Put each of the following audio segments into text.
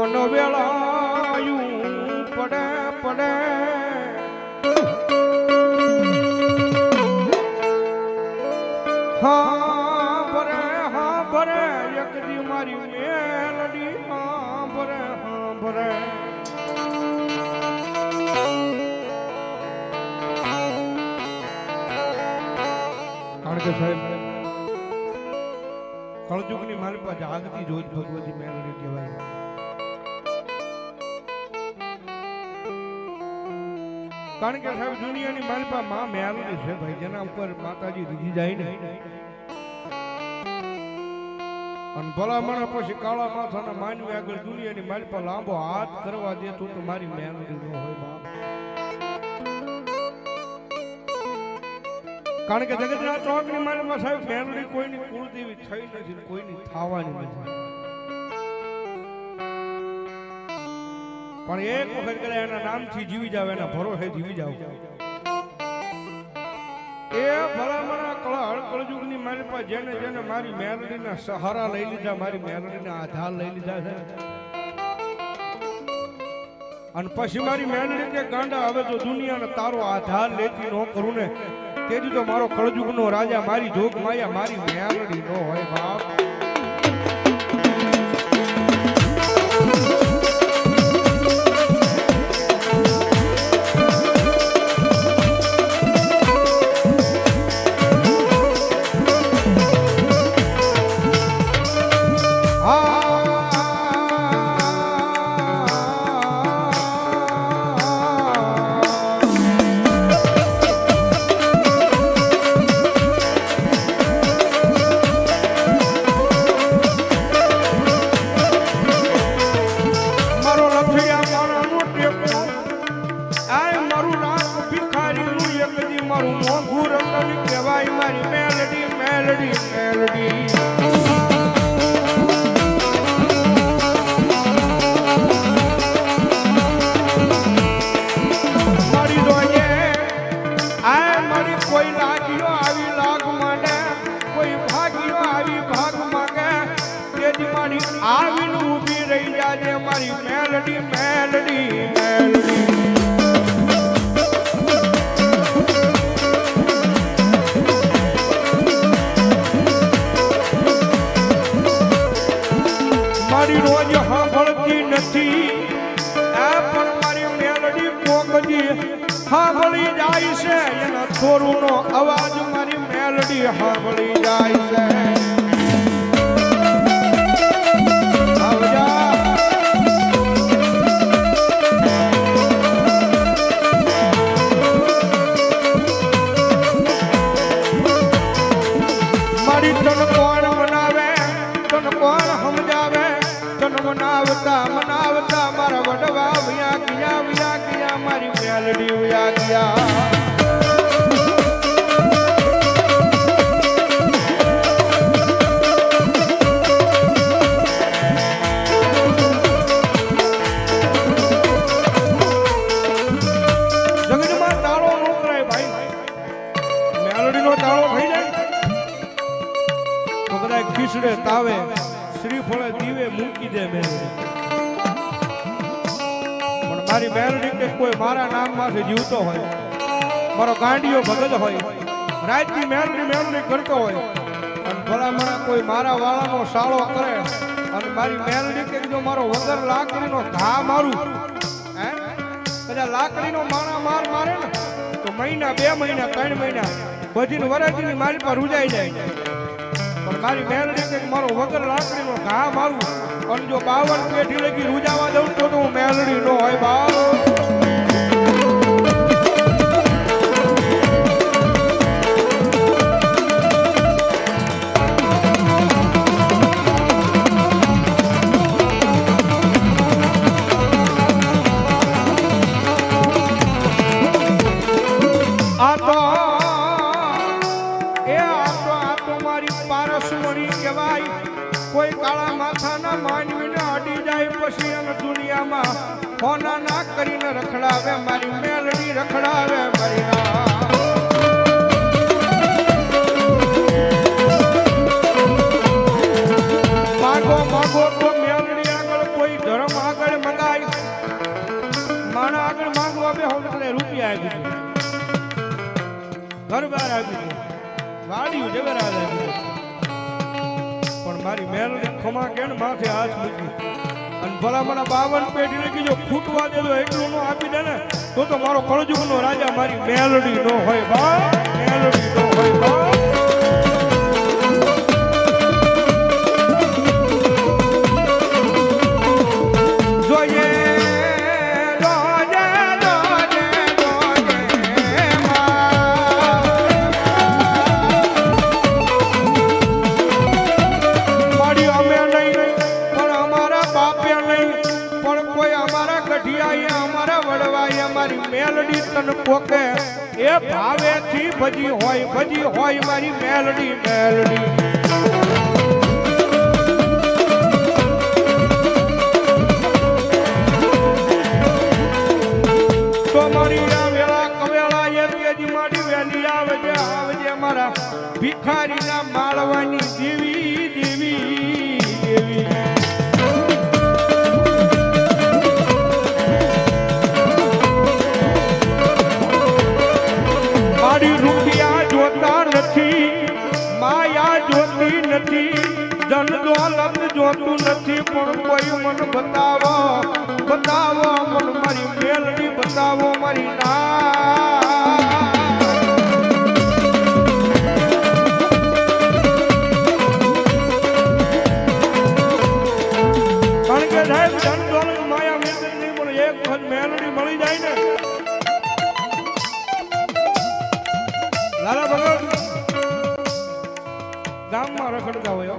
મન વેળાયું પડે પડે હા ભરે એક દી મારી મેલડી હા ભરે કારણ કે સાહેબ કળજુગની મારી પાસે જાગતી જોજ ભગવતી મેલડી કહેવાય. કારણ કે સાહેબ દુનિયાની મારી પાસે માં મેલડી છે ભાઈ, જેના ઉપર માતાજી રીઝી જાય ને અને ભલામણ પછી કાળા માથાના માનવી આગળ દુનિયાની મારી પાસે લાંબો હાથ કરવા દે તો મારી મેલડી ન હોય બાપ. કારણ કે જગતના ચોકની માનમાં સાહેબ મેલડી કોઈની કુળદેવી થઈ નથી, કોઈની થવાની નથી. પણ એક વખત કરે એના નામથી જીવી જાવ, એના ભરોસે જીવી જાવ, એ ભલામણા કળજુગની મારી પાસે જેને જેને મારી મેલડીના સહારા લઈ લીધા, મારી મેલડીના આધાર લઈ લીધા છે, અને પછી મારી મેલડી કે ગાંડા હવે તો દુનિયાનો તારો આધાર લેતી ન કરું ને તેથી તો મારો કળજુગનો રાજા મારી જોગ માયા મારી મેલડી નો હોય બાપ. આવીને ઊભી રહી જાજે મારી મેલડી મેલડી મેલડી. મારી રોજ સાંભળતી નથી આ પણ મારી મેલડી પોકજી સાંભળી જાય છે, એના થોરુનો અવાજ મારી મેલડી સાંભળી જાય છે. મનાવતા મારા વડવા વ્યા ગયા મારી મેલડી વ્યા ગયા. જગતમાં તાળો ન કરાય ભાઈ, મેલડીનો તાળો થઈ જાય તો કદાચ ખીસડે તાવે શ્રીફળે દીવે મૂકી દે મેલડી. પણ મારી મેલડી કે કોઈ મારા નામમાંથી જીવતો હોય, મારો ગાંડીઓ ભગત હોય, રાતની મેલડી મેલડી કરતો હોય, અને ભલામણા કોઈ મારા વાળાનો સાળો કરે અને મારી મેલડી કે જો મારો વગર લાકડીનો ઘા મારું હે કદાચ લાકડીનો મારા માર મારે ને તો મહિના 2 મહિના 3 મહિના બધીને વરાજીની મારી પર રૂજાઈ જાય. પણ મારી મેલડી કે મારો વગર લાકડીનો ઘા મારું અને જો 52 પેઢી લગી રૂજાવા દઉં તો હું મેલડી નો હોય બાપ. આ તો મારી પારસમણી કહેવાય. કોઈ કાળા માથાના માનવીને અડી જાય પછી અને દુનિયામાં ફોના ના કરીને રખડાવે મારી મેલડી રખડાવે મારી ના. માગો માગો તો મેલડી આગળ કોઈ ધર્મ આગળ ખુરશીમાં બેહો એટલે રૂપિયા આપી દે, ઘર બાર આપી દે, વાડિયું જવેરાત આપી દે, પણ મારી મેલડી ખમા કેણ માથે હાથ મૂકી અને ભલામણા 52 પેઢીને કીધો ખૂટવા દેજો એટલું નો આપી દે ને તો મારો કળજુગનો રાજા મારી મેલડી નો હોય બા, મેલડી નો હોય બા. મેલડી તન પોકે એ ભાવેથી ભજી હોય મારી મેલડી મેલડી. તો મારી આ વેળા કવેળા એ તેજી મારી વેલી આવજે મારા ભિખારીના માળવાની દેવી દેવી દેવી. રૂપિયા જોતા નથી, માયા જોતી નથી, ધન દોલત જોતું નથી, પણ કોઈ મન બતાવો બતાવો મન મારી મેલડી બતાવો મારી ના. કારણ કે સાહેબ ધન દોલત માયા મેલડી નહીં પણ એક વખત મેલડી મળી જાય ને લાલા ભગત ગામમાં રખડતા હોય,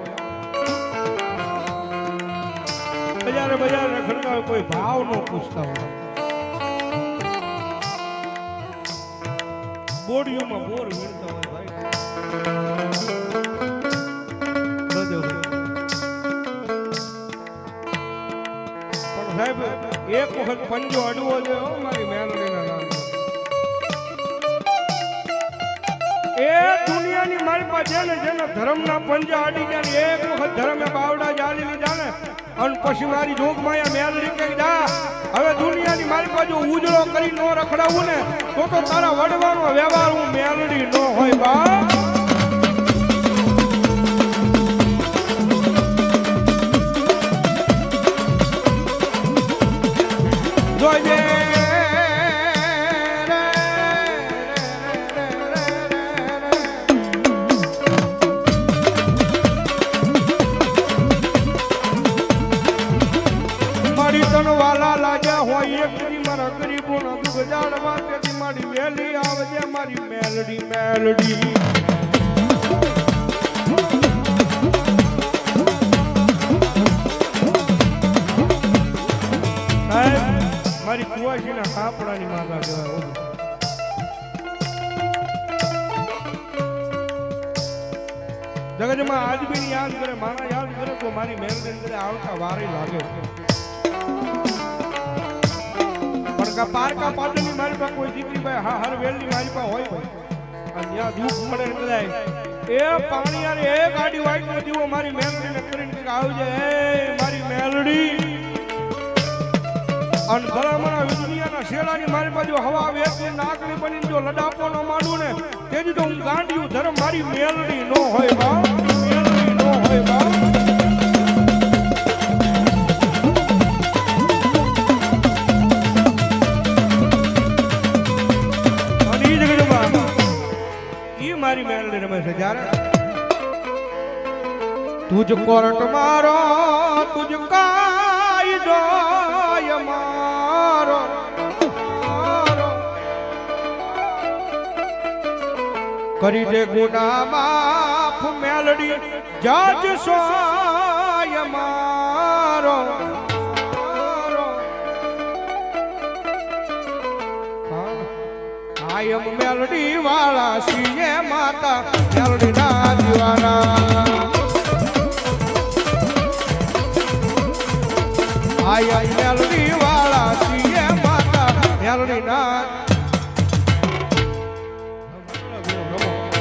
બજારે રખડતા હોય, કોઈ ભાવ નો પૂછતા હોય, બોડીઓમાં બોર વીણતા હોય ભાઈ. પણ સાહેબ એક વખત પંજો અડવો જોઈએ મારી મેલડીના નામ. એ દુનિયાની મારી પાસે ને જેને ધર્મના પંજા અડી ગયા ને એક વખત ધર્મે બાવડા જાળી લીધા ને અને પછી મારી જોગમાયા મેલડી કે જા હવે દુનિયાની મારી પાસે ઉજળો કરી નો રખડાવું ને તો તારા વડવાનો વ્યવહાર હું મેલડી નો હોય બા. જોજે વાલા લાગ્યા હોય એક દી મારા ગરીબો ના ગુજારવા તેથી મારી વેલી આવજે મારી મેલડી મેલડી. મારી કુવાસી ના કાપડાની માગા કહેવાય. જગતમાં આજ બી યાદ કરે મારા યાદ કરે તો મારી મેલડી કરે આવતા વારી લાગે. પારકા પાટણની મારી પાસે કોઈ દીકરી ભાઈ હા હર વેલની મારી પાસે હોય અને ત્યાં દુઃખ મળે એટલે એ પાણી યાર એ ગાડી વાઈટ નો દીવો મારી મેલડીને કરીને આવજે એ મારી મેલડી. અને ભલામણા દુનિયાના શેડાની મારી બાજુ હવા વેચી નાકડી બનીને જો લડાપો ન માંડું ને તેથી તો હું ગાંડિયું ધર્મ મારી મેલડી નો હોય બા, મેલડી નો હોય બા. મારી મેલડી રમે છે જ્યારે તુજ કોર્ટ મારો તુજ કાયદો મારો કરી દે ગુના માફ મેલડી જજ સોય મારો. આયમ મેલડી વાળા સીએ માતા મેલડી ના દીવાના. આયમ મેલડી વાળા સીએ માતા મેલડી ના.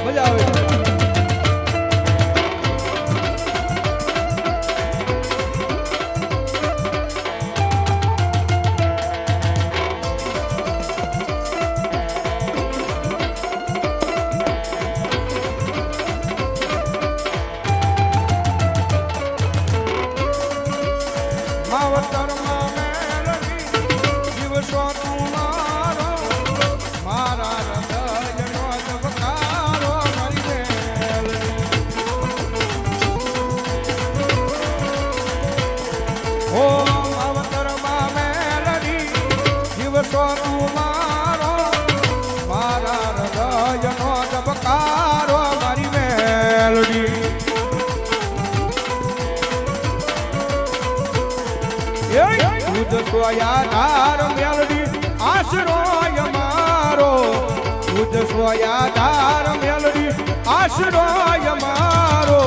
મજા આવે. માવતરમાં મેલડી જીવશો તું મારો મારા હૃદયનો ધબકારો મારી મેલડી ઓ માવતરમાં મેલડી જીવશો તું મારો મારા હૃદયનો ધબકારો મારી મેલડી દૂધ સ્વયાધાર મેલડી આશરોય મારો દૂધ સ્વયાધાર મેલડી આશરોય મારો